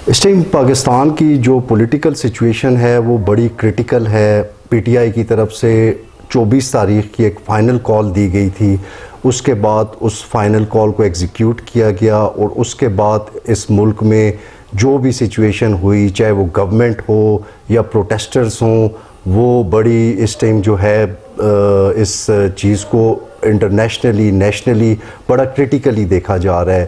اس time Pakistan کی جو political situation ہے وہ بڑی کرٹیکل ہے. پی ٹی آئی کی طرف سے 24 تاریخ کی ایک فائنل کال دی گئی تھی. اس کے بعد اس فائنل کال کو ایگزیکیوٹ کیا گیا اور اس کے بعد اس ملک میں جو بھی سچویشن ہوئی, چاہے وہ گورنمنٹ ہو یا پروٹیسٹرز ہوں, وہ بڑی اس ٹائم جو ہے اس چیز کو انٹرنیشنلی نیشنلی بڑا کرٹیکلی دیکھا جا رہا ہے.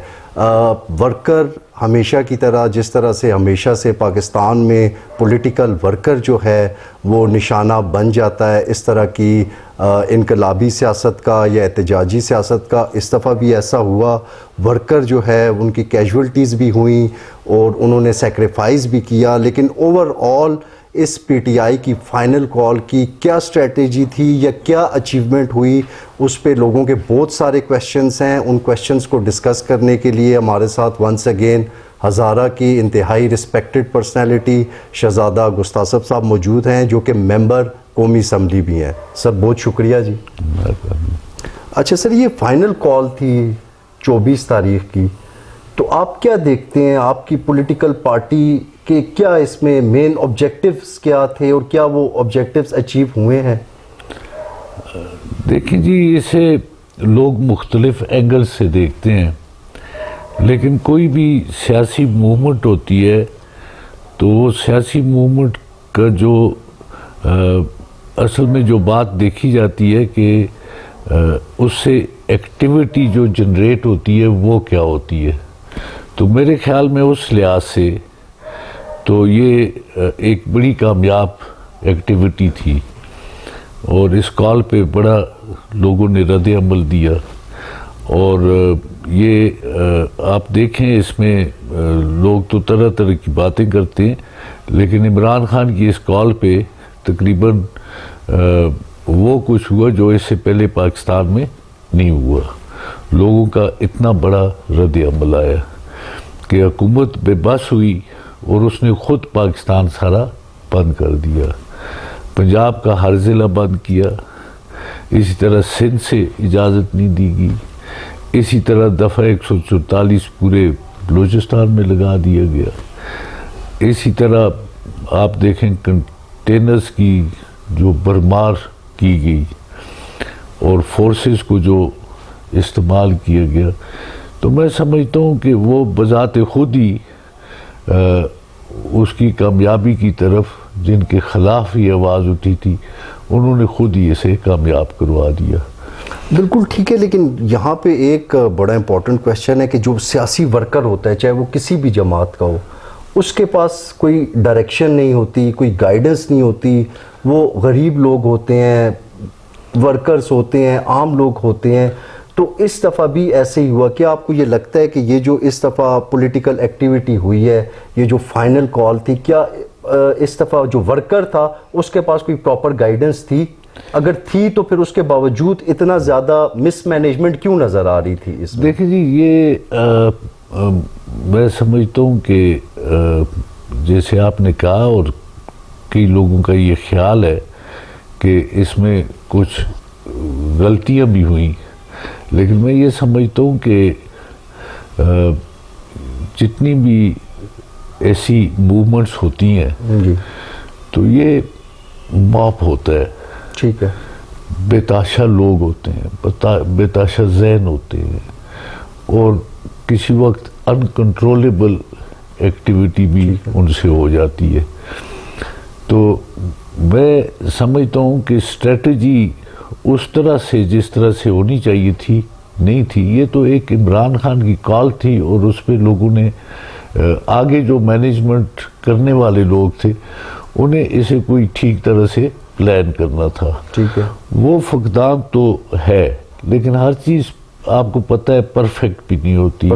ورکر ہمیشہ کی طرح, جس طرح سے ہمیشہ سے پاکستان میں پولیٹیکل ورکر جو ہے وہ نشانہ بن جاتا ہے, اس طرح کی انقلابی سیاست کا یا احتجاجی سیاست کا, اس دفعہ بھی ایسا ہوا. ورکر جو ہے ان کی کیجولٹیز بھی ہوئیں اور انہوں نے سیکریفائز بھی کیا. لیکن over all us P T I کی فائنل کال کی کیا اسٹریٹجی تھی یا کیا اچیومنٹ ہوئی, اس پہ لوگوں کے بہت سارے کویشچنز ہیں. ان کویشچنز کو ڈسکس کرنے کے لیے ہمارے ساتھ ونس اگین ہزارہ کی انتہائی رسپیکٹڈ پرسنالٹی شہزادہ گستاصف صاحب موجود ہیں, جو کہ ممبر قومی اسمبلی بھی ہیں. سر بہت شکریہ جی. اچھا سر, یہ فائنل کال تھی 24 تاریخ کی, تو آپ کیا دیکھتے ہیں, آپ کی پولیٹیکل پارٹی کہ کیا اس میں مین آبجیکٹیوز کیا تھے اور کیا وہ آبجیکٹیوز اچیو ہوئے ہیں؟ دیکھیں جی, اسے لوگ مختلف اینگل سے دیکھتے ہیں, لیکن کوئی بھی سیاسی موومنٹ ہوتی ہے تو وہ سیاسی موومنٹ کا جو اصل میں جو بات دیکھی جاتی ہے کہ اس سے ایکٹیویٹی جو جنریٹ ہوتی ہے وہ کیا ہوتی ہے. تو میرے خیال میں اس لحاظ سے تو یہ ایک بڑی کامیاب ایکٹیویٹی تھی اور اس کال پہ بڑا لوگوں نے رد عمل دیا. اور یہ آپ دیکھیں اس میں لوگ تو طرح طرح کی باتیں کرتے ہیں, لیکن عمران خان کی اس کال پہ تقریباً وہ کچھ ہوا جو اس سے پہلے پاکستان میں نہیں ہوا. لوگوں کا اتنا بڑا رد عمل آیا کہ حکومت بے بس ہوئی اور اس نے خود پاکستان سارا بند کر دیا. پنجاب کا ہر ضلع بند کیا, اسی طرح سندھ سے اجازت نہیں دی گئی, اسی طرح دفعہ 144 پورے بلوچستان میں لگا دیا گیا. اسی طرح آپ دیکھیں کنٹینرز کی جو برمار کی گئی اور فورسز کو جو استعمال کیا گیا, تو میں سمجھتا ہوں کہ وہ بذات خود ہی اس کی کامیابی کی طرف جن کے خلاف ہی آواز اٹھی تھی انہوں نے خود ہی اسے کامیاب کروا دیا. بالکل ٹھیک ہے, لیکن یہاں پہ ایک بڑا امپورٹنٹ کویشچن ہے کہ جو سیاسی ورکر ہوتا ہے, چاہے وہ کسی بھی جماعت کا ہو, اس کے پاس کوئی ڈائریکشن نہیں ہوتی, کوئی گائیڈنس نہیں ہوتی. وہ غریب لوگ ہوتے ہیں, ورکرز ہوتے ہیں, عام لوگ ہوتے ہیں. تو اس دفعہ بھی ایسے ہی ہوا. کیا آپ کو یہ لگتا ہے کہ یہ جو اس دفعہ پولیٹیکل ایکٹیویٹی ہوئی ہے, یہ جو فائنل کال تھی, کیا اس دفعہ جو ورکر تھا اس کے پاس کوئی پراپر گائیڈنس تھی؟ اگر تھی تو پھر اس کے باوجود اتنا زیادہ مس مینجمنٹ کیوں نظر آ رہی تھی اس میں؟ دیکھیں جی, یہ میں سمجھتا ہوں کہ جیسے آپ نے کہا اور کئی لوگوں کا یہ خیال ہے کہ اس میں کچھ غلطیاں بھی ہوئیں, لیکن میں یہ سمجھتا ہوں کہ جتنی بھی ایسی موومنٹس ہوتی ہیں جی, تو یہ موب ہوتا ہے. ٹھیک ہے, بے تاشا لوگ ہوتے ہیں, بے تاشا ذہن ہوتے ہیں, اور کسی وقت انکنٹرولیبل ایکٹیویٹی بھی ان سے ہو جاتی ہے. تو میں سمجھتا ہوں کہ اسٹریٹجی اس طرح سے جس طرح سے ہونی چاہیے تھی نہیں تھی. یہ تو ایک عمران خان کی کال تھی اور اس پہ لوگوں نے آگے جو مینجمنٹ کرنے والے لوگ تھے انہیں اسے کوئی ٹھیک طرح سے پلان کرنا تھا. ٹھیک ہے, وہ فقدان تو ہے, لیکن ہر چیز آپ کو پتہ ہے پرفیکٹ بھی نہیں ہوتی,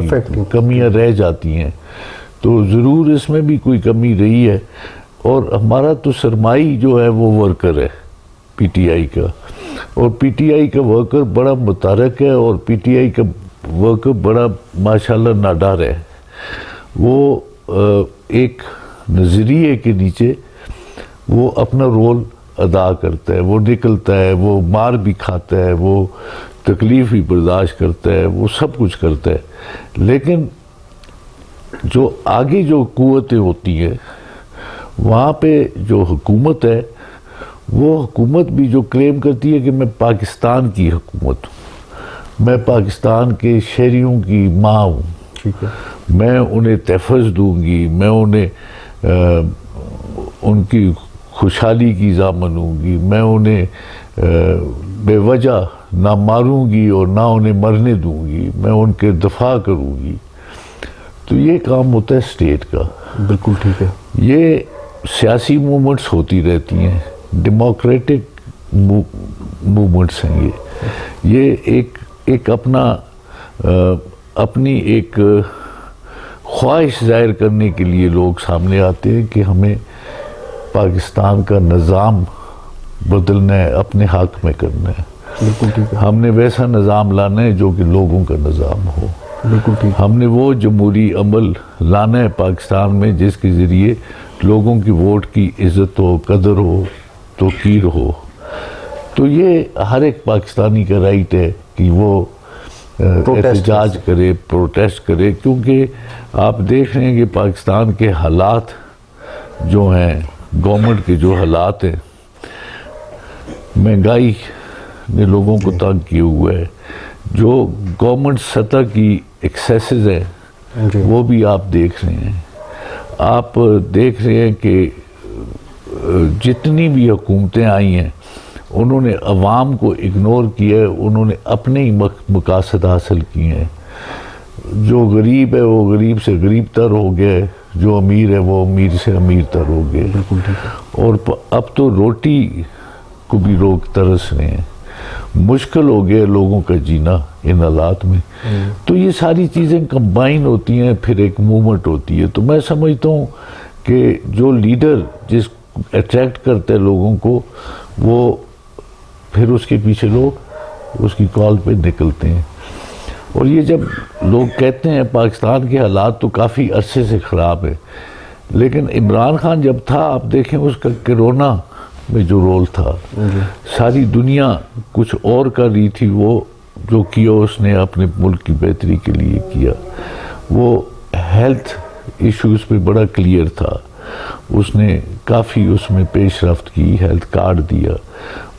کمیاں رہ جاتی ہیں. تو ضرور اس میں بھی کوئی کمی رہی ہے, اور ہمارا تو سرمائی جو ہے وہ ورکر ہے پی ٹی آئی کا, اور پی ٹی آئی کا ورکر بڑا متحرک ہے, اور پی ٹی آئی کا ورکر بڑا ماشاءاللہ ناڈر ہے. وہ ایک نظریے کے نیچے وہ اپنا رول ادا کرتا ہے, وہ نکلتا ہے, وہ مار بھی کھاتا ہے, وہ تکلیف بھی برداشت کرتا ہے, وہ سب کچھ کرتا ہے. لیکن جو آگے جو قوتیں ہوتی ہیں وہاں پہ جو حکومت ہے وہ حکومت بھی جو کلیم کرتی ہے کہ میں پاکستان کی حکومت ہوں، میں پاکستان کے شہریوں کی ماں ہوں، ٹھیک ہے، میں انہیں تحفظ دوں گی، میں انہیں ان کی خوشحالی کی ضامن ہوں گی، میں انہیں بے وجہ نہ ماروں گی اور نہ انہیں مرنے دوں گی، میں ان کے دفاع کروں گی. تو یہ کام ہوتا ہے اسٹیٹ کا. بالکل ٹھیک ہے. یہ سیاسی موومنٹس ہوتی رہتی ہیں، ڈیموکریٹک موومنٹس ہیں یہ ایک اپنی ایک خواہش ظاہر کرنے کے لیے لوگ سامنے آتے ہیں کہ ہمیں پاکستان کا نظام بدلنا ہے، اپنے حق میں کرنا ہے. بالکل ٹھیک ہے. ہم نے ویسا نظام لانا ہے جو کہ لوگوں کا نظام ہو. بالکل ٹھیک. ہم نے وہ جمہوری عمل لانا ہے پاکستان میں جس کے ذریعے لوگوں کی ووٹ کی عزت ہو، قدر ہو، توقیر ہو. تو یہ ہر ایک پاکستانی کا رائٹ ہے کہ وہ احتجاج کرے، پروٹیسٹ کرے، کیونکہ آپ دیکھ رہے ہیں کہ پاکستان کے حالات جو ہیں، گورنمنٹ کے جو حالات ہیں، مہنگائی نے لوگوں کو تنگ کیے ہوئے ہے، جو گورنمنٹ سطح کی ایکسیسز ہیں وہ بھی آپ دیکھ رہے ہیں. آپ دیکھ رہے ہیں کہ جتنی بھی حکومتیں آئی ہیں انہوں نے عوام کو اگنور کیا ہے، انہوں نے اپنے ہی مقاصد حاصل کیے ہیں. جو غریب ہے وہ غریب سے غریب تر ہو گیا ہے، جو امیر ہے وہ امیر سے امیر تر ہو گئے. بالکل ٹھیک ہے. اور اب تو روٹی کو بھی لوگ ترس رہے ہیں. مشکل ہو گیا لوگوں کا جینا ان حالات میں. تو یہ ساری چیزیں کمبائن ہوتی ہیں، پھر ایک موومنٹ ہوتی ہے. تو میں سمجھتا ہوں کہ جو لیڈر جس اٹریکٹ کرتا ہے لوگوں کو، وہ پھر اس کے پیچھے لوگ اس کی کال پہ نکلتے ہیں. اور یہ جب لوگ کہتے ہیں پاکستان کے حالات تو کافی عرصے سے خراب ہے، لیکن عمران خان جب تھا آپ دیکھیں اس کا کرونا میں جو رول تھا، ساری دنیا کچھ اور کر رہی تھی، وہ جو کیا اس نے اپنے ملک کی بہتری کے لیے کیا. وہ ہیلتھ ایشوز پہ بڑا کلیئر تھا، اس نے کافی اس میں پیش رفت کی، ہیلتھ کارڈ دیا،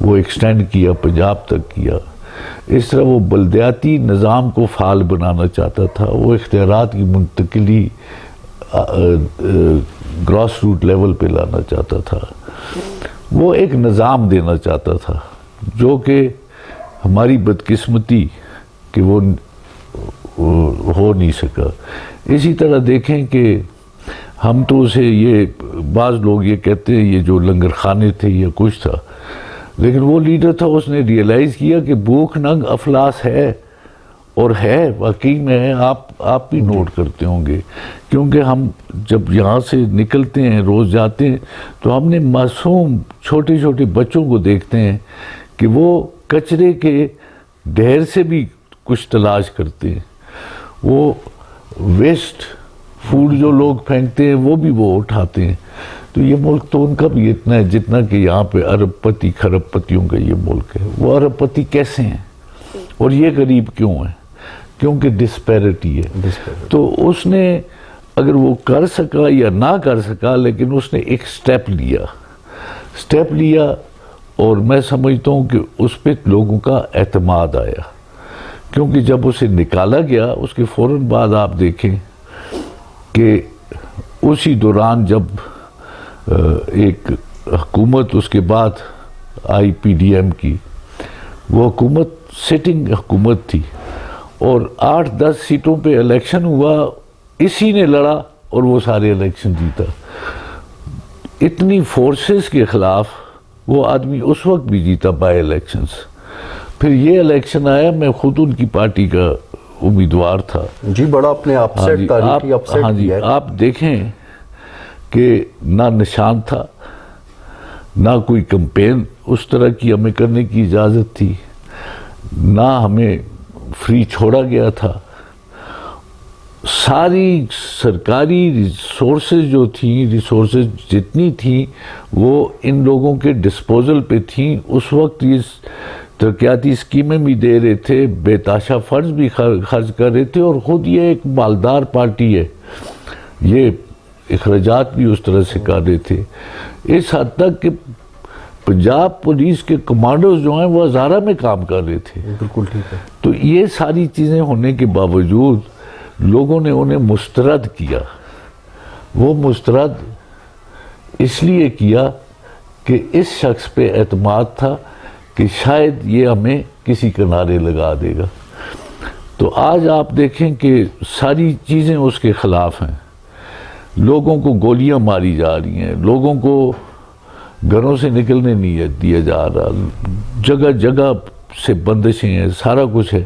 وہ ایکسٹینڈ کیا، پنجاب تک کیا. اس طرح وہ بلدیاتی نظام کو فعال بنانا چاہتا تھا، وہ اختیارات کی منتقلی گراس روٹ لیول پہ لانا چاہتا تھا. وہ ایک نظام دینا چاہتا تھا جو کہ ہماری بدقسمتی کہ وہ ہو نہیں سکا. اسی طرح دیکھیں کہ ہم تو اسے یہ بعض لوگ یہ کہتے ہیں یہ جو لنگر خانے تھے یا کچھ تھا، لیکن وہ لیڈر تھا، اس نے ریئلائز کیا کہ بھوک ننگ افلاس ہے، اور ہے واقعی میں ہے. آپ بھی نوٹ کرتے ہوں گے، کیونکہ ہم جب یہاں سے نکلتے ہیں روز جاتے ہیں تو ہم نے معصوم چھوٹے چھوٹے بچوں کو دیکھتے ہیں کہ وہ کچرے کے ڈھیر سے بھی کچھ تلاش کرتے ہیں. وہ ویسٹ فوڈ جو لوگ پھینکتے ہیں وہ بھی وہ اٹھاتے ہیں. تو یہ ملک تو ان کا بھی اتنا ہے جتنا کہ یہاں پہ ارب پتی خرب پتیوں کا یہ ملک ہے. وہ ارب پتی کیسے ہیں اور یہ غریب کیوں ہیں؟ کیونکہ ڈسپیرٹی ہے. تو اس نے اگر وہ کر سکا یا نہ کر سکا، لیکن اس نے ایک سٹیپ لیا اور میں سمجھتا ہوں کہ اس پہ لوگوں کا اعتماد آیا. کیونکہ جب اسے نکالا گیا اس کے فوراً بعد آپ دیکھیں کہ اسی دوران جب ایک حکومت اس کے بعد آئی پی ڈی ایم کی، وہ حکومت سٹنگ حکومت تھی اور 8-10 سیٹوں پہ الیکشن ہوا، اسی نے لڑا اور وہ سارے الیکشن جیتا. اتنی فورسز کے خلاف وہ آدمی اس وقت بھی جیتا بائی الیکشنز. پھر یہ الیکشن آیا، میں خود ان کی پارٹی کا امیدوار تھا. جی بڑا اپنے اپسیٹ تاریخی اپسیٹ کیا ہے. آپ دیکھیں کہ نہ نشان تھا، نہ کوئی کمپین اس طرح کی ہمیں کرنے کی اجازت تھی، نہ ہمیں فری چھوڑا گیا تھا. ساری سرکاری ریسورسز جو تھیں، ریسورسز جتنی تھیں وہ ان لوگوں کے ڈسپوزل پہ تھیں. اس وقت یہ ترقیاتی اسکیمیں بھی دے رہے تھے، بے تحاشا فنڈز بھی خرچ کر رہے تھے، اور خود یہ ایک مالدار پارٹی ہے. یہ اخراجات بھی اس طرح سے کاٹے تھے، اس حد تک کہ پنجاب پولیس کے کمانڈوز جو ہیں وہ ہزارہ میں کام کر رہے تھے. بالکل ٹھیک ہے. تو یہ ساری چیزیں ہونے کے باوجود لوگوں نے انہیں مسترد کیا. وہ مسترد اس لیے کیا کہ اس شخص پہ اعتماد تھا کہ شاید یہ ہمیں کسی کنارے لگا دے گا. تو آج آپ دیکھیں کہ ساری چیزیں اس کے خلاف ہیں. لوگوں کو گولیاں ماری جا رہی ہیں، لوگوں کو گھروں سے نکلنے نہیں دیا جا رہا، جگہ جگہ سے بندشیں ہیں، سارا کچھ ہے.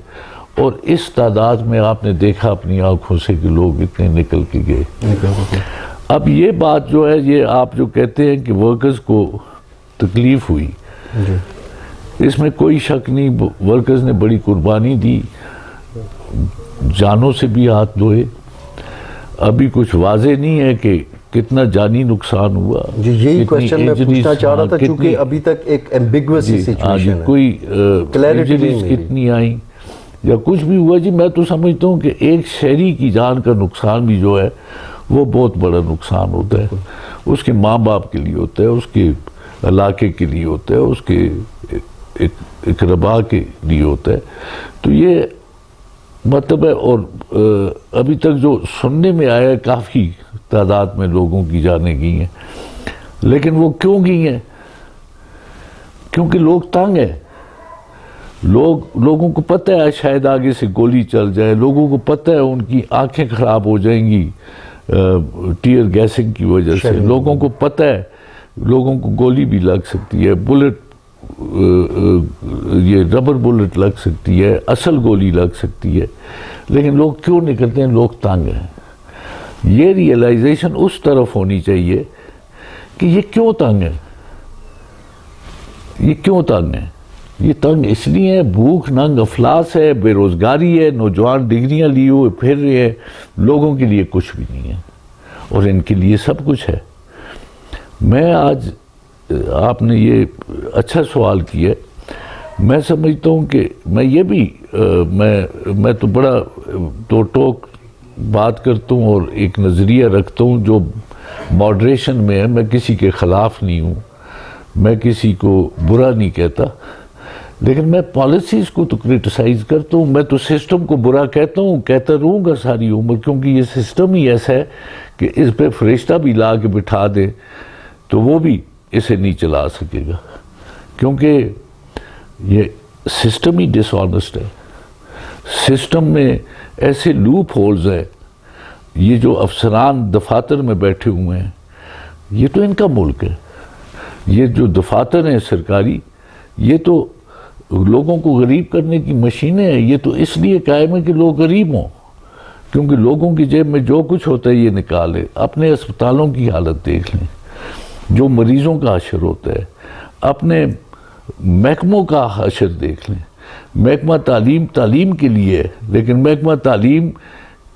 اور اس تعداد میں آپ نے دیکھا اپنی آنکھوں سے کہ لوگ اتنے نکل کے گئے. اب یہ بات جو ہے، یہ آپ جو کہتے ہیں کہ ورکرز کو تکلیف ہوئی، اس میں کوئی شک نہیں. ورکرز نے بڑی قربانی دی، جانوں سے بھی ہاتھ دھوئے. ابھی کچھ واضح نہیں ہے کہ کتنا جانی نقصان ہوا. جی یہی کوشچن میں پوچھنا چاہ رہا تھا، چونکہ ابھی تک ایک ایمبیگوس سچویشن ہے، کوئی انجریز کتنی آئیں یا کچھ بھی ہوا. جی میں تو سمجھتا ہوں کہ ایک شہری کی جان کا نقصان بھی جو ہے وہ بہت بڑا نقصان ہوتا ہے. اس کے ماں باپ کے لیے ہوتا ہے، اس کے علاقے کے لیے ہوتا ہے، اس کے اقربا کے لیے ہوتا ہے. تو یہ مطلب ہے. اور ابھی تک جو سننے میں آیا ہے کافی تعداد میں لوگوں کی جانیں گئی ہیں. لیکن وہ کیوں گئی ہیں؟ کیونکہ لوگ تنگ ہیں. لوگوں کو پتہ ہے شاید آگے سے گولی چل جائے، لوگوں کو پتہ ہے ان کی آنکھیں خراب ہو جائیں گی ٹیئر گیسنگ کی وجہ سے. لوگوں کو پتہ ہے لوگوں کو گولی بھی لگ سکتی ہے، بلٹ، یہ ربر بلٹ لگ سکتی ہے، اصل گولی لگ سکتی ہے. لیکن لوگ کیوں نکلتے ہیں؟ لوگ تنگ ہیں. یہ ریئلائزیشن اس طرف ہونی چاہیے کہ یہ کیوں تنگ ہے. یہ کیوں تنگ ہے؟ یہ تنگ اس لیے ہے، بھوک ننگ افلاس ہے، بے روزگاری ہے، نوجوان ڈگریاں لیے ہوئے پھر رہے ہیں. لوگوں کے لیے کچھ بھی نہیں ہے اور ان کے لیے سب کچھ ہے. میں آج آپ نے یہ اچھا سوال کیا. میں سمجھتا ہوں کہ میں یہ بھی میں تو بڑا تو ٹوک بات کرتا ہوں اور ایک نظریہ رکھتا ہوں جو ماڈریشن میں ہے. میں کسی کے خلاف نہیں ہوں، میں کسی کو برا نہیں کہتا، لیکن میں پالیسیز کو تو کرٹیسائز کرتا ہوں. میں تو سسٹم کو برا کہتا ہوں، کہتا رہوں گا ساری عمر، کیونکہ یہ سسٹم ہی ایسا ہے کہ اس پہ فرشتہ بھی لا کے بٹھا دے تو وہ بھی اسے نہیں چلا سکے گا، کیونکہ یہ سسٹم ہی ڈس آنسٹ ہے. سسٹم میں ایسے لوپ ہولز ہیں. یہ جو افسران دفاتر میں بیٹھے ہوئے ہیں، یہ تو ان کا ملک ہے. یہ جو دفاتر ہیں سرکاری، یہ تو لوگوں کو غریب کرنے کی مشینیں ہیں. یہ تو اس لیے قائم ہے کہ لوگ غریب ہوں، کیونکہ لوگوں کی جیب میں جو کچھ ہوتا ہے یہ نکالے. اپنے اسپتالوں کی حالت دیکھ لیں، جو مریضوں کا حشر ہوتا ہے. اپنے محکموں کا حشر دیکھ لیں. محکمہ تعلیم کے لیے ہے، لیکن محکمہ تعلیم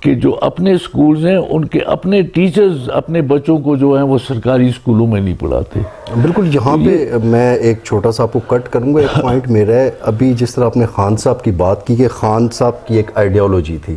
کہ جو اپنے سکولز ہیں ان کے اپنے ٹیچرز اپنے بچوں کو جو ہیں وہ سرکاری سکولوں میں نہیں پڑھاتے. بالکل. یہاں پہ میں ایک چھوٹا سا آپ کو کٹ کروں گا. ایک پوائنٹ میرا ہے، ابھی جس طرح آپ نے خان صاحب کی بات کی کہ خان صاحب کی ایک آئیڈیالوجی تھی،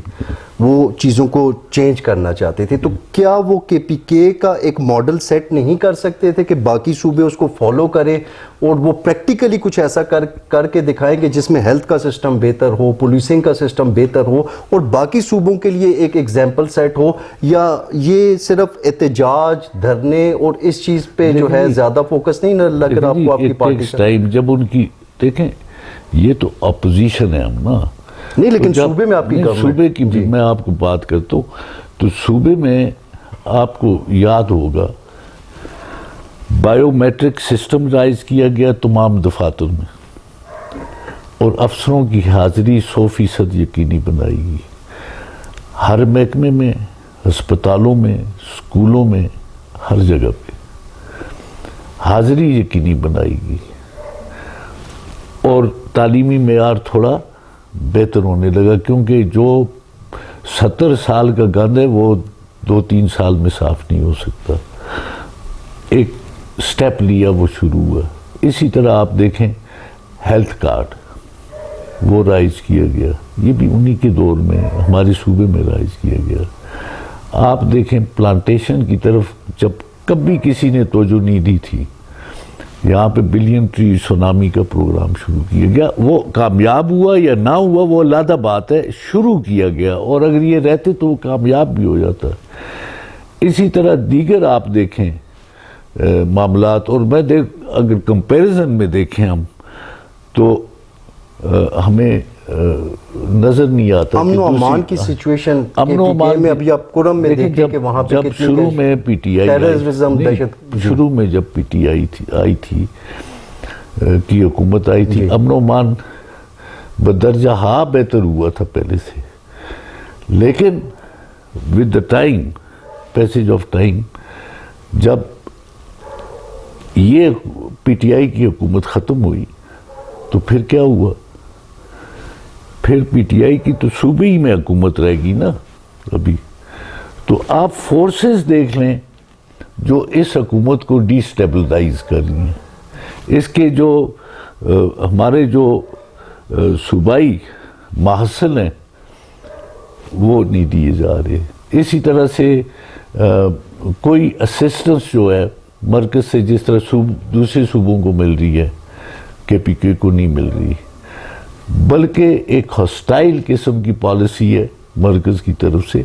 وہ چیزوں کو چینج کرنا چاہتے تھے. تو کیا وہ کے پی کے کا ایک ماڈل سیٹ نہیں کر سکتے تھے کہ باقی صوبے اس کو فالو کریں اور وہ پریکٹیکلی کچھ ایسا کر کے دکھائیں کہ جس میں ہیلتھ کا سسٹم بہتر ہو، پولیسنگ کا سسٹم بہتر ہو اور باقی صوبوں کے لیے ایک ایگزامپل سیٹ ہو؟ یا یہ صرف احتجاج، دھرنے اور اس چیز پہ جو ہے زیادہ فوکس نہیں لگ رہا آپ کو آپ کی پارٹی کا؟ جب ان کی دیکھیں، یہ تو اپوزیشن ہے ہم نا. نہیں، لیکن صوبے میں آپ کی صوبے کی میں آپ کو بات کرتا ہوں تو صوبے میں آپ کو یاد ہوگا بائیو میٹرک سسٹم رائز کیا گیا تمام دفاتر میں، اور افسروں کی حاضری 100% یقینی بنائی گئی. ہر محکمے میں، ہسپتالوں میں، اسکولوں میں، ہر جگہ پہ حاضری یقینی بنائی گئی. اور تعلیمی معیار تھوڑا بہتر ہونے لگا، کیونکہ جو 70 سال کا گند ہے وہ 2-3 سال میں صاف نہیں ہو سکتا. ایک سٹیپ لیا، وہ شروع ہوا. اسی طرح آپ دیکھیں ہیلتھ کارڈ، وہ رائز کیا گیا، یہ بھی انہی کے دور میں ہمارے صوبے میں رائز کیا گیا. آپ دیکھیں پلانٹیشن کی طرف جب کبھی کسی نے توجہ نہیں دی تھی، یہاں پہ بلین ٹری سونامی کا پروگرام شروع کیا گیا. وہ کامیاب ہوا یا نہ ہوا وہ علیحدہ بات ہے، شروع کیا گیا، اور اگر یہ رہتے تو وہ کامیاب بھی ہو جاتا. اسی طرح دیگر آپ دیکھیں معاملات، اور میں اگر کمپیریزن میں دیکھیں ہم تو ہمیں نظر نہیں آتا. امن و امان کی سچویشن امن و امان میں ابھی آپ کرم میں دیکھیں کہ وہاں پہ جب شروع میں پی ٹی آئی شروع میں جب پی ٹی آئی تھی کی حکومت آئی تھی، امن و امان بدرجہ ہاں بہتر ہوا تھا پہلے سے، لیکن with the time, passage of time, جب یہ پی ٹی آئی کی حکومت ختم ہوئی تو پھر کیا ہوا؟ پھر پی ٹی آئی کی تو صوبے ہی میں حکومت رہے گی نا ابھی. تو آپ فورسز دیکھ لیں جو اس حکومت کو ڈی سٹیبلائز کر رہی ہیں. اس کے جو ہمارے جو صوبائی محصل ہیں وہ نہیں دیے جا رہے. اسی طرح سے کوئی اسسٹنس جو ہے مرکز سے جس طرح دوسرے صوبوں کو مل رہی ہے کے پی کے کو نہیں مل رہی، بلکہ ایک ہاسٹائل قسم کی پالیسی ہے مرکز کی طرف سے،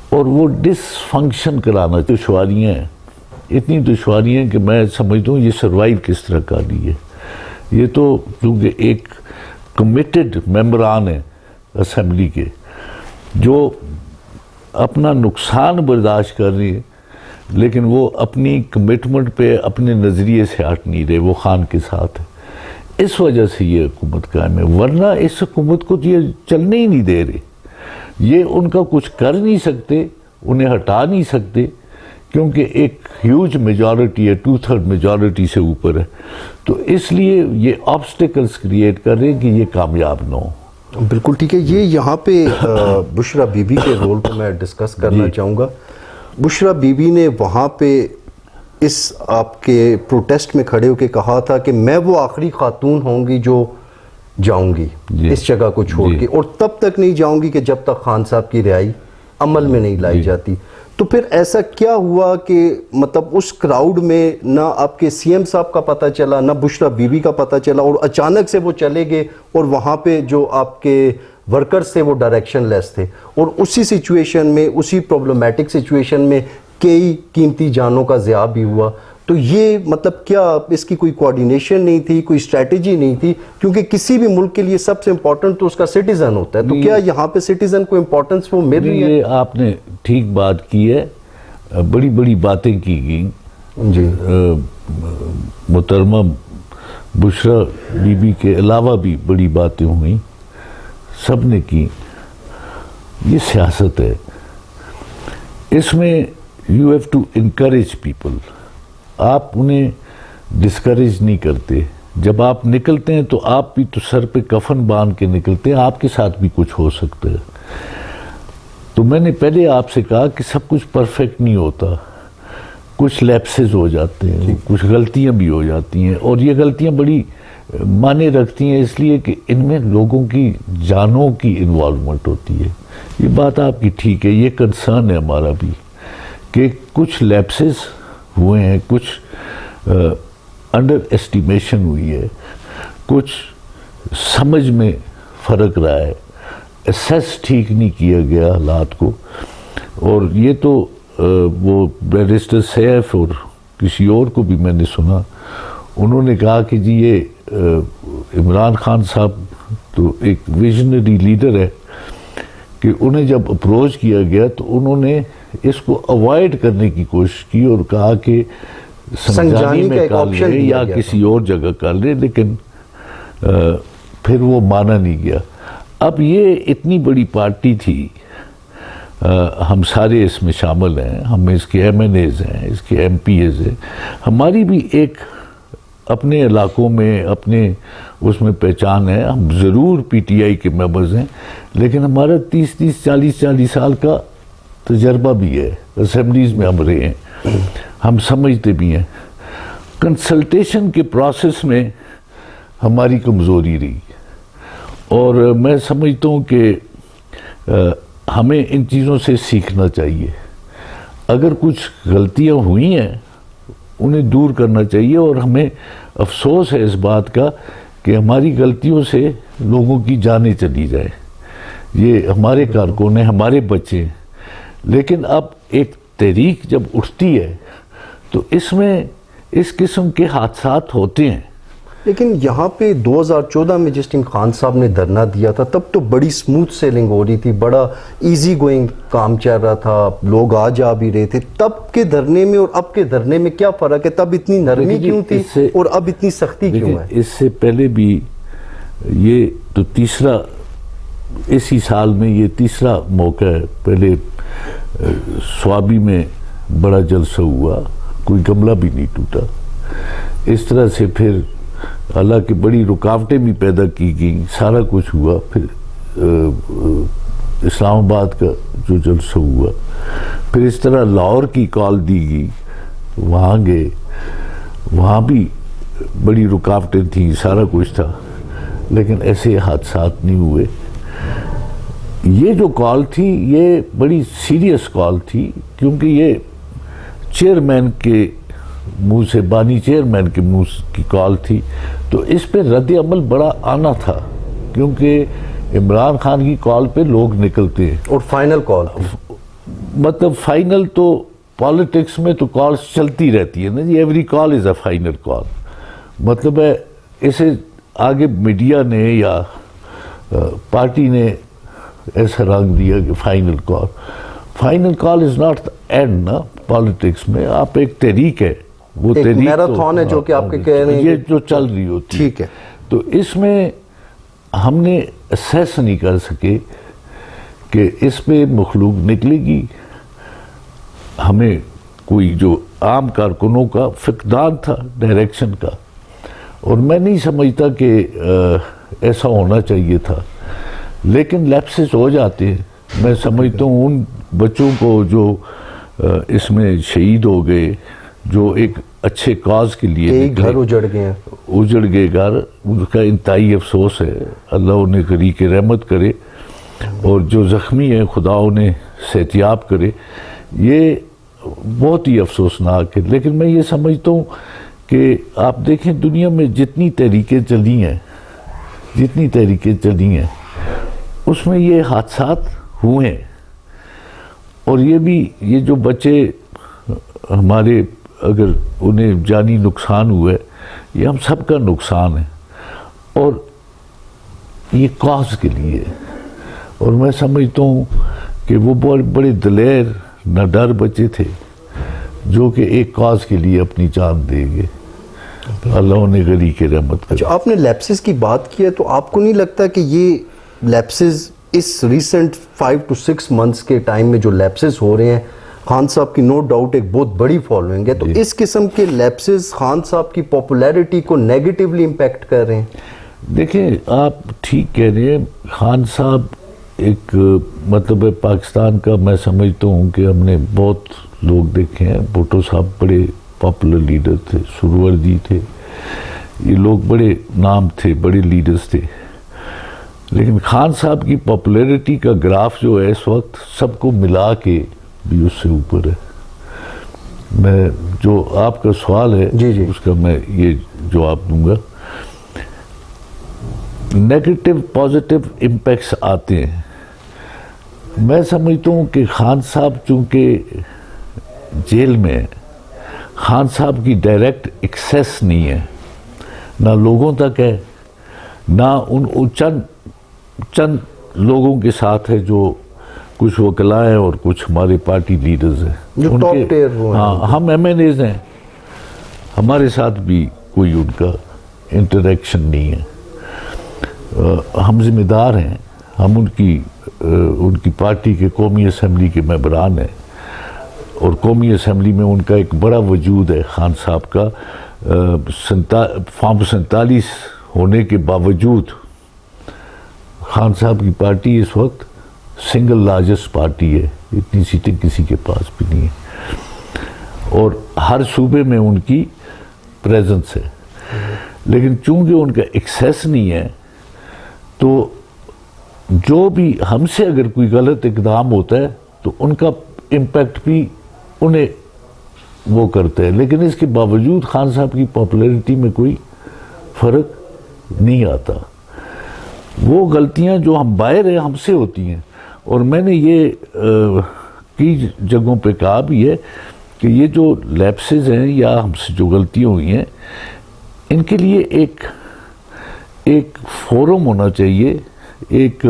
اور وہ ڈس فنکشن کرانا. دشواریاں ہیں، اتنی دشواریاں کہ میں سمجھتا ہوں یہ سروائیو کس طرح کر رہی ہے. یہ تو چونکہ ایک کمیٹڈ ممبران ہیں اسمبلی کے جو اپنا نقصان برداشت کر رہی ہے، لیکن وہ اپنی کمٹمنٹ پہ اپنے نظریے سے ہٹ نہیں رہے، وہ خان کے ساتھ ہے. اس وجہ سے یہ حکومت قائم ہے، ورنہ اس حکومت کو یہ چلنے ہی نہیں دے رہے. یہ ان کا کچھ کر نہیں سکتے، انہیں ہٹا نہیں سکتے، کیونکہ ایک ہیوج میجورٹی ہے، 2/3 میجورٹی سے اوپر ہے. تو اس لیے یہ آبسٹیکلز کریٹ کر رہے ہیں کہ یہ کامیاب نہ ہو. بالکل ٹھیک ہے. یہ یہاں پہ بشرا بی بی کے رول کو میں ڈسکس کرنا چاہوں گا. بشرا بی بی نے وہاں پہ اس آپ کے پروٹیسٹ میں کھڑے ہو کے کہا تھا کہ میں وہ آخری خاتون ہوں گی جو جاؤں گی اس جگہ کو چھوڑ کے، اور تب تک نہیں جاؤں گی کہ جب تک خان صاحب کی رہائی عمل میں نہیں لائی جاتی. تو پھر ایسا کیا ہوا کہ مطلب اس کراؤڈ میں نہ آپ کے سی ایم صاحب کا پتہ چلا، نہ بشرا بی بی کا پتہ چلا، اور اچانک سے وہ چلے گئے، اور وہاں پہ جو آپ کے ورکرز تھے وہ ڈائریکشن لیس تھے، اور اسی سچویشن میں، اسی پرابلمٹک سچویشن میں کئی قیمتی جانوں کا ضیاع بھی ہوا. تو یہ مطلب کیا اس کی کوئی کوارڈینیشن نہیں تھی، کوئی اسٹریٹجی نہیں تھی؟ کیونکہ کسی بھی ملک کے لیے سب سے امپورٹنٹ تو اس کا سٹیزن ہوتا ہے. تو کیا یہاں پہ سٹیزن کو امپورٹنس وہ مل رہی ہے؟ یہ آپ نے ٹھیک بات کی ہے، بڑی بڑی باتیں کی گئیں. جی محترمہ بشرا بی بی کے علاوہ بھی بڑی باتیں ہوئیں، سب نے کی. یہ سیاست ہے، اس میں you have to encourage people. آپ انہیں ڈسکریج نہیں کرتے. جب آپ نکلتے ہیں تو آپ بھی تو سر پہ کفن باندھ کے نکلتے ہیں، آپ کے ساتھ بھی کچھ ہو سکتا ہے. تو میں نے پہلے آپ سے کہا کہ سب کچھ پرفیکٹ نہیں ہوتا، کچھ لیپسز ہو جاتے ہیں، کچھ غلطیاں بھی ہو جاتی ہیں، اور یہ غلطیاں بڑی معنی رکھتی ہیں اس لیے کہ ان میں لوگوں کی جانوں کی انوالومنٹ ہوتی ہے. یہ بات آپ کی ٹھیک ہے، یہ کنسرن ہے ہمارا بھی کہ کچھ لیپسز ہوئے ہیں، کچھ انڈر ایسٹیمیشن ہوئی ہے، کچھ سمجھ میں فرق رہا ہے، اسیس ٹھیک نہیں کیا گیا حالات کو. اور یہ تو وہ بیرسٹر سیف اور کسی اور کو بھی میں نے سنا، انہوں نے کہا کہ جی یہ عمران خان صاحب تو ایک ویژنری لیڈر ہے کہ انہیں جب اپروچ کیا گیا تو انہوں نے اس کو اوائڈ کرنے کی کوشش کی اور کہا کہ سنجانی میں کر لیں یا کسی اور جگہ کر لیں، لیکن پھر وہ مانا نہیں گیا. اب یہ اتنی بڑی پارٹی تھی، ہم سارے اس میں شامل ہیں، ہم اس کے ایم این ایز ہیں، اس کے ایم پی ایز ہیں، ہماری بھی ایک اپنے علاقوں میں اپنے اس میں پہچان ہے. ہم ضرور پی ٹی آئی کے ممبرز ہیں، لیکن ہمارا 30-40 سال کا تجربہ بھی ہے، اسمبلیز میں ہم رہے ہیں، ہم سمجھتے بھی ہیں. کنسلٹیشن کے پروسیس میں ہماری کمزوری رہی، اور میں سمجھتا ہوں کہ ہمیں ان چیزوں سے سیکھنا چاہیے. اگر کچھ غلطیاں ہوئی ہیں انہیں دور کرنا چاہیے، اور ہمیں افسوس ہے اس بات کا کہ ہماری غلطیوں سے لوگوں کی جانیں چلی جائیں. یہ ہمارے کارکن ہیں، ہمارے بچے ہیں. لیکن اب ایک تحریک جب اٹھتی ہے تو اس میں اس قسم کے حادثات ہوتے ہیں. لیکن یہاں پہ 2014 میں جس ٹائم خان صاحب نے دھرنا دیا تھا تب تو بڑی سموتھ سیلنگ ہو رہی تھی، بڑا ایزی گوئنگ کام چل رہا تھا، لوگ آ جا بھی رہے تھے. تب کے دھرنے میں اور اب کے دھرنے میں کیا فرق ہے؟ تب اتنی نرمی کیوں تھی اور اب اتنی سختی کیوں ہے؟ اس سے پہلے بھی یہ تو تیسرا، اسی سال میں یہ تیسرا موقع ہے. پہلے سوابی میں بڑا جلسہ ہوا، کوئی گملہ بھی نہیں ٹوٹا. اس طرح سے پھر حالانکہ بڑی رکاوٹیں بھی پیدا کی گئیں، سارا کچھ ہوا. پھر اسلام آباد کا جو جلسہ ہوا، پھر اس طرح لاہور کی کال دی گئی، وہاں گئے، وہاں بھی بڑی رکاوٹیں تھیں، سارا کچھ تھا، لیکن ایسے حادثات نہیں ہوئے. یہ جو کال تھی یہ بڑی سیریس کال تھی، کیونکہ یہ چیئرمین کے منہ سے، بانی چیئرمین کے منہ کی کال تھی، تو اس پہ رد عمل بڑا آنا تھا، کیونکہ عمران خان کی کال پہ لوگ نکلتے ہیں. اور فائنل کال، مطلب فائنل تو پالیٹکس میں تو کالز چلتی رہتی ہے نا جی، every call is a final call. مطلب ہے اسے آگے میڈیا نے یا پارٹی نے ایسا رنگ دیا کہ final call is not the and نا پالیٹکس میں. آپ ایک تحریک ہے، وہ ایک تحریک میراتھن ہے جو کہ آپ کے کہہ رہے ہیں یہ جو چل رہی ہوتی ہے. ٹھیک ہے. تو اس میں ہم نے اسیس نہیں کر سکے کہ اس پہ مخلوق نکلے گی. ہمیں کوئی جو عام کارکنوں کا فقدان تھا ڈائریکشن کا، اور میں نہیں سمجھتا کہ ایسا ہونا چاہیے تھا، لیکن لیپسز ہو جاتے ہیں. میں سمجھتا ہوں ان بچوں کو جو اس میں شہید ہو گئے، جو ایک اچھے کاز کے لیے گھر اجڑ گئے گھر، ان کا انتہائی افسوس ہے. اللہ انہیں قریق رحمت کرے، اور جو زخمی ہیں خدا انہیں صحتیاب کرے. یہ بہت ہی افسوسناک ہے. لیکن میں یہ سمجھتا ہوں کہ آپ دیکھیں دنیا میں جتنی تحریکیں چلی ہیں اس میں یہ حادثات ہوئے ہیں. اور یہ بھی، یہ جو بچے ہمارے اگر انہیں جانی نقصان ہوا ہے، یہ ہم سب کا نقصان ہے، اور یہ کاز کے لیے. اور میں سمجھتا ہوں کہ وہ بہت بڑے دلیر نہ ڈر بچے تھے جو کہ ایک کاز کے لیے اپنی جان دے گئے. اللہ انہیں غریق رحمت کرے. آپ نے لیپسز کی بات کی ہے، تو آپ کو نہیں لگتا کہ یہ لیپسز اس ریسنٹ 5 to 6 months کے ٹائم میں جو لیپسز ہو رہے ہیں، خان صاحب کی نو ڈاؤٹ ایک بہت بڑی فالوئنگ ہے، تو اس قسم کے لیپسز خان صاحب کی پاپولیرٹی کو نیگیٹیولی امپیکٹ کر رہے ہیں؟ دیکھیں آپ ٹھیک کہہ رہے ہیں. خان صاحب ایک مطلب پاکستان کا، میں سمجھتا ہوں کہ ہم نے بہت لوگ دیکھے ہیں. بھٹو صاحب بڑے پاپولر لیڈر تھے، سروردی تھے، یہ لوگ بڑے نام تھے، بڑے لیڈرز تھے. لیکن خان صاحب کی پاپولیرٹی کا گراف جو ہے اس وقت سب کو ملا کے بھی اس سے اوپر ہے. میں جو آپ کا سوال ہے اس کا میں یہ جواب دوں گا. نیگیٹو پازیٹیو امپیکٹس آتے ہیں. میں سمجھتا ہوں کہ خان صاحب چونکہ جیل میں، خان صاحب کی ڈائریکٹ ایکسیس نہیں ہے، نہ لوگوں تک ہے، نہ ان چند لوگوں کے ساتھ ہے جو کچھ وکلاء ہیں اور کچھ ہمارے پارٹی لیڈرز ہیں جو ٹاپ ٹیئر وہ ہیں. ہاں، ہم ایم این ایز ہیں، ہمارے ساتھ بھی کوئی ان کا انٹریکشن نہیں ہے. ہم ذمہ دار ہیں، ہم ان کی پارٹی کے قومی اسمبلی کے ممبران ہیں، اور قومی اسمبلی میں ان کا ایک بڑا وجود ہے. خان صاحب کا فارم 47 ہونے کے باوجود خان صاحب کی پارٹی اس وقت سنگل لارجسٹ پارٹی ہے. اتنی سیٹیں کسی کے پاس بھی نہیں ہیں، اور ہر صوبے میں ان کی پریزنس ہے. لیکن چونکہ ان کا ایکسیس نہیں ہے، تو جو بھی ہم سے اگر کوئی غلط اقدام ہوتا ہے تو ان کا امپیکٹ بھی انہیں وہ کرتے ہیں، لیکن اس کے باوجود خان صاحب کی پاپولیرٹی میں کوئی فرق نہیں آتا. وہ غلطیاں جو ہم باہر ہیں ہم سے ہوتی ہیں، اور میں نے یہ کئی جگہوں پہ کہا بھی ہے کہ یہ جو لیپسز ہیں یا ہم سے جو غلطیاں ہوئی ہیں، ان کے لیے ایک فورم ہونا چاہیے، ایک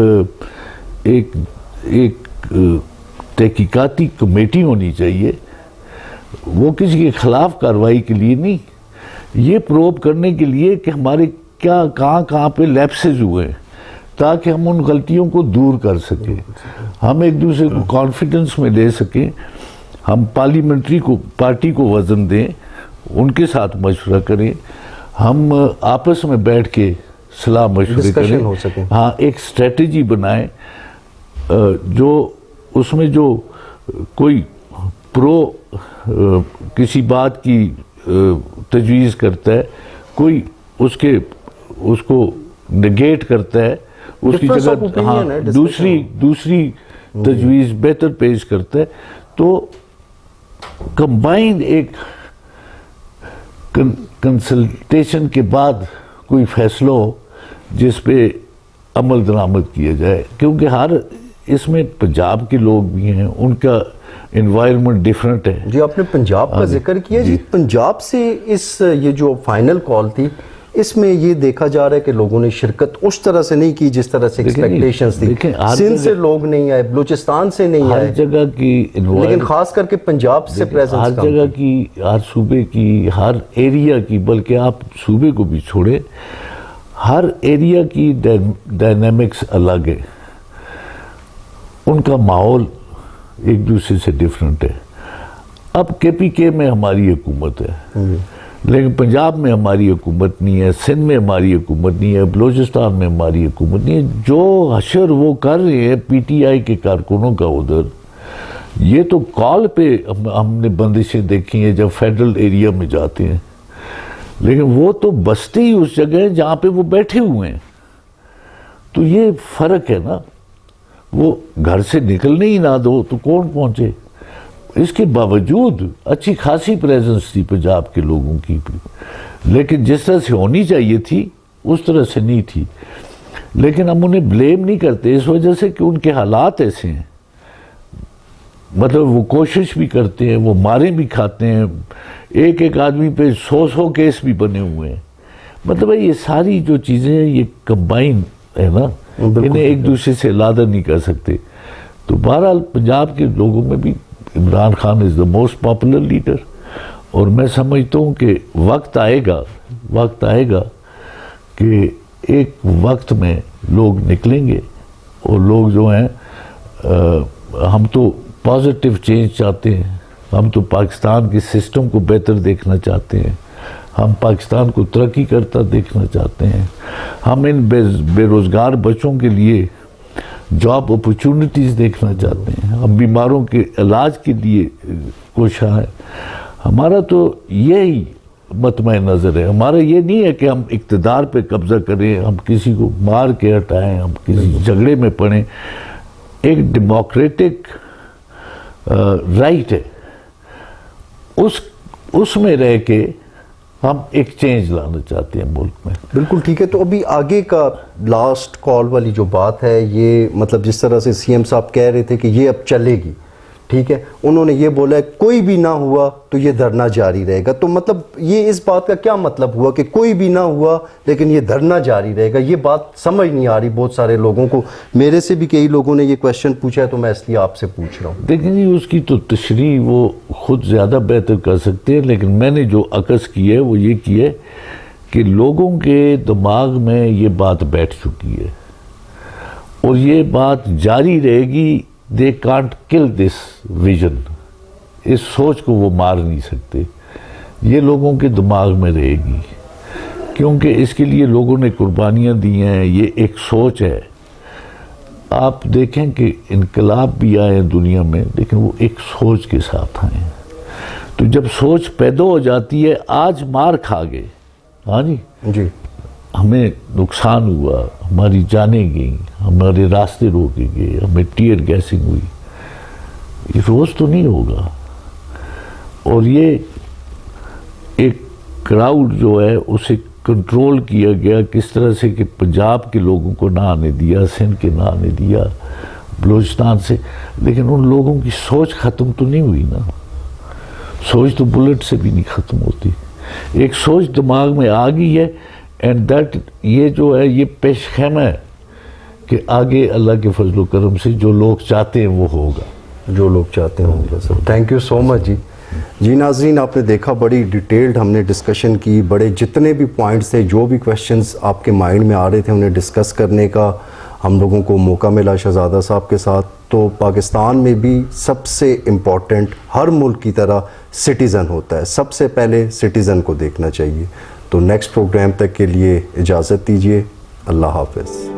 تحقیقاتی کمیٹی ہونی چاہیے. وہ کسی کے خلاف کارروائی کے لیے نہیں، یہ پروب کرنے کے لیے کہ ہمارے کہاں پہ لیپسز ہوئے ہیں، تاکہ ہم ان غلطیوں کو دور کر سکیں، ہم ایک دوسرے کو کانفیڈنس میں لے سکیں، ہم پارلیمنٹری پارٹی کو وزن دیں، ان کے ساتھ مشورہ کریں، ہم آپس میں بیٹھ کے صلاح مشورے کریں، ہاں ایک اسٹریٹجی بنائیں جو اس میں جو کوئی کسی بات کی تجویز کرتا ہے، کوئی اس کو نگیٹ کرتا ہے، اس کی جگہ ہاں دوسری تجویز بہتر پیش کرتا ہے، تو کمبائنڈ ایک کنسلٹیشن کے بعد کوئی فیصلہ ہو جس پہ عمل درآمد کیا جائے. کیونکہ اس میں پنجاب کے لوگ بھی ہیں، ان کا انوائرمنٹ ڈیفرنٹ ہے. جی آپ نے پنجاب کا ذکر کیا، جی پنجاب سے یہ جو فائنل کال تھی، اس میں یہ دیکھا جا رہا ہے کہ لوگوں نے شرکت اس طرح سے نہیں کی جس طرح سے ایکسپیکٹیشنز تھی. سندھ سے لوگ نہیں آئے، بلوچستان سے نہیں آئے، ہر جگہ کی لیکن خاص کر کے پنجاب سے پریزنس ہر جگہ کی، ہر صوبے کی، ہر ایریا کی، بلکہ آپ صوبے کو بھی چھوڑے، ہر ایریا کی ڈائنامکس الگ ہے، ان کا ماحول ایک دوسرے سے ڈیفرنٹ ہے. اب کے پی کے میں ہماری حکومت ہے، لیکن پنجاب میں ہماری حکومت نہیں ہے، سندھ میں ہماری حکومت نہیں ہے، بلوچستان میں ہماری حکومت نہیں ہے. جو حشر وہ کر رہے ہیں پی ٹی آئی کے کارکنوں کا ادھر، یہ تو کال پہ ہم نے بندشیں دیکھی ہیں جب فیڈرل ایریا میں جاتے ہیں، لیکن وہ تو بستے ہی اس جگہ ہیں جہاں پہ وہ بیٹھے ہوئے ہیں. تو یہ فرق ہے نا، وہ گھر سے نکلنے ہی نہ دو تو کون پہنچے. اس کے باوجود اچھی خاصی پریزنس تھی پنجاب کے لوگوں کی بھی، لیکن جس طرح سے ہونی چاہیے تھی اس طرح سے نہیں تھی. لیکن ہم انہیں بلیم نہیں کرتے اس وجہ سے کہ ان کے حالات ایسے ہیں، مطلب وہ کوشش بھی کرتے ہیں، وہ مارے بھی کھاتے ہیں، ایک آدمی پہ 100 کیس بھی بنے ہوئے ہیں. مطلب یہ ساری جو چیزیں ہیں یہ کمبائن ہے نا، انہیں ایک دوسرے سے علیحدہ نہیں کر سکتے. تو بہرحال پنجاب کے لوگوں میں بھی عمران خان از دا موسٹ پاپولر لیڈر، اور میں سمجھتا ہوں کہ وقت آئے گا کہ ایک وقت میں لوگ نکلیں گے، اور لوگ جو ہیں ہم تو پازیٹیو چینج چاہتے ہیں، ہم تو پاکستان کے سسٹم کو بہتر دیکھنا چاہتے ہیں، ہم پاکستان کو ترقی کرتا دیکھنا چاہتے ہیں، ہم ان بے روزگار بچوں کے لیے جاب اپرچونٹیز دیکھنا چاہتے ہیں، ہم بیماروں کے علاج کے لیے کوشاں ہیں. ہمارا تو یہی مطمع نظر ہے. ہمارا یہ نہیں ہے کہ ہم اقتدار پہ قبضہ کریں، ہم کسی کو مار کے ہٹائیں، ہم کسی جھگڑے میں پڑیں. ایک ڈیموکریٹک رائٹ ہے، اس میں رہ کے ہم ایک چینج لانا چاہتے ہیں ملک میں. بالکل ٹھیک ہے. تو ابھی آگے کا لاسٹ کال والی جو بات ہے، یہ مطلب جس طرح سے سی ایم صاحب کہہ رہے تھے کہ یہ اب چلے گی، ٹھیک ہے، انہوں نے یہ بولا ہے کوئی بھی نہ ہوا تو یہ دھرنا جاری رہے گا. تو مطلب یہ اس بات کا کیا مطلب ہوا کہ کوئی بھی نہ ہوا لیکن یہ دھرنا جاری رہے گا؟ یہ بات سمجھ نہیں آ رہی بہت سارے لوگوں کو. میرے سے بھی کئی لوگوں نے یہ کویشچن پوچھا ہے، تو میں اس لیے آپ سے پوچھ رہا ہوں. دیکھیں جی، اس کی تو تشریح وہ خود زیادہ بہتر کر سکتے ہیں، لیکن میں نے جو عکس کی ہے وہ یہ کی ہے کہ لوگوں کے دماغ میں یہ بات بیٹھ چکی ہے، اور یہ بات جاری رہے گی. They can't kill this vision. اس سوچ کو وہ مار نہیں سکتے، یہ لوگوں کے دماغ میں رہے گی، کیونکہ اس کے لیے لوگوں نے قربانیاں دی ہیں. یہ ایک سوچ ہے. آپ دیکھیں کہ انقلاب بھی آئے ہیں دنیا میں، لیکن وہ ایک سوچ کے ساتھ آئے ہیں. تو جب سوچ پیدا ہو جاتی ہے، آج مار کھا گئے، ہاں جی، ہمیں نقصان ہوا، ہماری جانیں گئیں، ہمارے راستے روکے گئے، ہمیں ٹیئر گیسنگ ہوئی. یہ روز تو نہیں ہوگا. اور یہ ایک کراؤڈ جو ہے اسے کنٹرول کیا گیا کس طرح سے کہ پنجاب کے لوگوں کو نہ آنے دیا، سندھ کے نہ آنے دیا، بلوچستان سے. لیکن ان لوگوں کی سوچ ختم تو نہیں ہوئی نا. سوچ تو بلٹ سے بھی نہیں ختم ہوتی. ایک سوچ دماغ میں آ گئی ہے، اینڈ دیٹ یہ جو ہے یہ پیش خیمہ ہے کہ آگے اللہ کے فضل و کرم سے جو لوگ چاہتے ہیں وہ ہوگا. جو لوگ چاہتے ہوں گے. سر تھینک یو سو مچ جی. ناظرین آپ نے دیکھا بڑی ڈیٹیلڈ ہم نے ڈسکشن کی، بڑے جتنے بھی پوائنٹس تھے، جو بھی کویشچنز آپ کے مائنڈ میں آ رہے تھے انہیں ڈسکس کرنے کا ہم لوگوں کو موقع ملا شہزادہ صاحب کے ساتھ. تو پاکستان میں بھی سب سے امپورٹنٹ ہر ملک کی طرح سٹیزن ہوتا ہے، سب سے پہلے سٹیزن کو دیکھنا چاہیے. تو نیکسٹ پروگرام تک کے لیے اجازت دیجیے. اللہ حافظ.